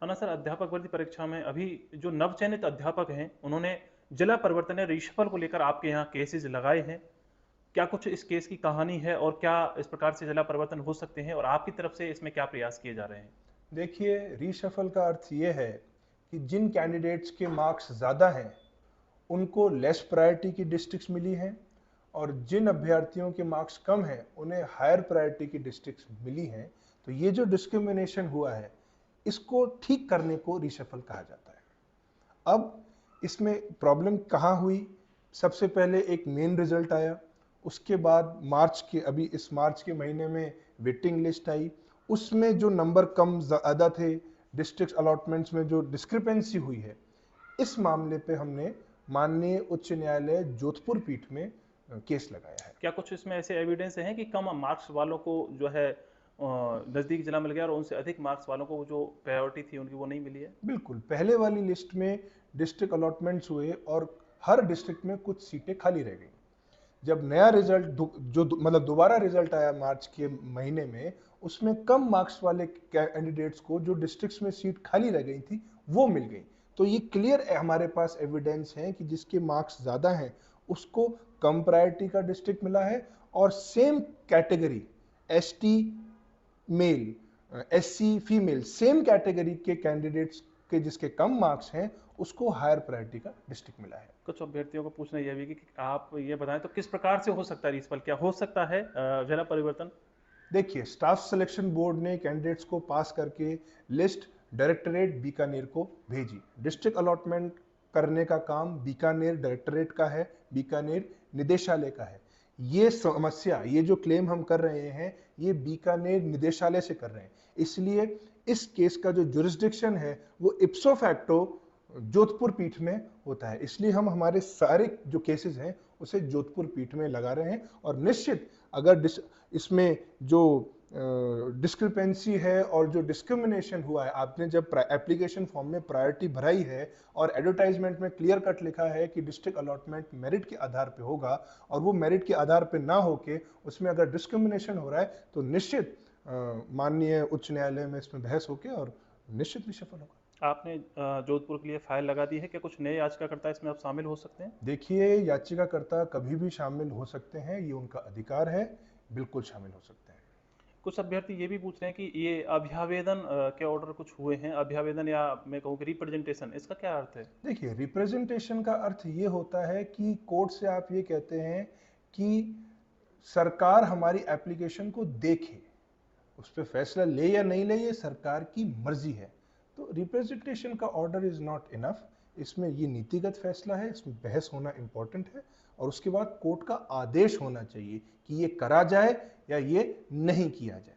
अनसर अध्यापक भर्ती परीक्षा में अभी जो नवचयनित अध्यापक हैं उन्होंने जिला परिवर्तन या रीशफल को लेकर आपके यहाँ केसेस लगाए हैं। क्या कुछ इस केस की कहानी है और क्या इस प्रकार से जिला परिवर्तन हो सकते हैं और आपकी तरफ से इसमें क्या प्रयास किए जा रहे हैं? देखिए, रीशफल का अर्थ ये है कि जिन कैंडिडेट्स के मार्क्स ज़्यादा हैं उनको लेस प्रायोरिटी की डिस्ट्रिक्ट्स मिली हैं, और जिन अभ्यर्थियों के मार्क्स कम हैं उन्हें हायर प्रायोरिटी की डिस्ट्रिक्ट्स मिली हैं। तो ये जो डिस्क्रिमिनेशन हुआ है, इसको ठीक करने को रीशफल कहा जाता है। अब इसमें प्रॉब्लम कहाँ हुई? सबसे पहले एक मेन रिजल्ट आया, उसके बाद अभी इस मार्च के महीने में वेटिंग लिस्ट आई। उसमें जो नंबर कम ज़्यादा थे, डिस्ट्रिक्ट अलॉटमेंट्स में जो डिस्क्रिपेंसी हुई है, इस मामले पे हमने माननीय उच्च न्यायालय जोधपुर पीठ में केस लगाया है। क्या कुछ इसमें ऐसे एविडेंस हैं कि कम मार्क्स वालों को जो है नज़दीक जिला मिल गया और उनसे अधिक मार्क्स वालों को जो प्रायोरिटी थी उनकी वो नहीं मिली है? बिल्कुल, पहले वाली लिस्ट में डिस्ट्रिक्ट अलॉटमेंट्स हुए और हर डिस्ट्रिक्ट में कुछ सीटें खाली रह गई। जब नया रिजल्ट मतलब दोबारा रिजल्ट आया मार्च के महीने में, उसमें कम मार्क्स वाले कैंडिडेट्स को जो डिस्ट्रिक्ट्स में सीट खाली रह गई थी वो मिल गई। तो ये क्लियर हमारे पास एविडेंस है कि जिसके मार्क्स ज़्यादा हैं उसको कम प्रायोरिटी का डिस्ट्रिक्ट मिला है, और same category ST male, SC female, same category के कैंडिडेट्स के जिसके कम मार्क्स हैं उसको हायर प्रायोरिटी का डिस्ट्रिक्ट मिला है। कुछ अभ्यर्थियों को पूछना यह भी कि आप ये बताएं तो किस प्रकार से हो सकता है रीशफल, क्या हो सकता है जिला परिवर्तन? देखिए, स्टाफ सिलेक्शन बोर्ड ने कैंडिडेट्स को पास करके लिस्ट डायरेक्टरेट बीकानेर को भेजी। डिस्ट्रिक्ट अलॉटमेंट करने का काम बीकानेर डायरेक्टरेट का है, बीकानेर निदेशालय का है। ये समस्या, ये जो क्लेम हम कर रहे हैं, ये बीकानेर निदेशालय से कर रहे हैं। इसलिए इस केस का जो जुरिस्डिक्शन है वो इप्सो फैक्टो जोधपुर पीठ में होता है। इसलिए हम हमारे सारे जो केसेस हैं उसे जोधपुर पीठ में लगा रहे हैं, और निश्चित अगर इसमें जो डिस्क्रिपेंसी है और जो डिस्क्रिमिनेशन हुआ है, आपने जब एप्लीकेशन फॉर्म में प्रायोरिटी भराई है और एडवर्टाइजमेंट में क्लियर कट लिखा है कि डिस्ट्रिक्ट अलॉटमेंट मेरिट के आधार पे होगा, और वो मेरिट के आधार पे ना होके उसमें अगर डिस्क्रिमिनेशन हो रहा है, तो निश्चित माननीय उच्च न्यायालय में इसमें बहस होके और निश्चित सफल होगा। आपने जोधपुर के लिए फाइल लगा दी है, क्या कुछ नए याचिकाकर्ता इसमें अब शामिल हो सकते हैं? देखिए, याचिकाकर्ता कभी भी शामिल हो सकते हैं, ये उनका अधिकार है, बिल्कुल शामिल हो सकते हैं। कुछ अभ्यर्थी ये भी पूछ रहे हैं कि ये अभ्यावेदन के ऑर्डर कुछ हुए हैं, अभ्यावेदन या मैं कहूँ कि रिप्रेजेंटेशन, इसका क्या अर्थ है? देखिए, रिप्रेजेंटेशन का अर्थ ये होता है कि कोर्ट से आप ये कहते हैं कि सरकार हमारी एप्लीकेशन को देखे, उस पर फैसला ले या नहीं ले ये सरकार की मर्जी है। तो रिप्रेजेंटेशन का ऑर्डर इज नॉट इनफ, इसमें ये नीतिगत फैसला है, इसमें बहस होना इंपॉर्टेंट है, और उसके बाद कोर्ट का आदेश होना चाहिए कि ये करा जाए या ये नहीं किया जाए।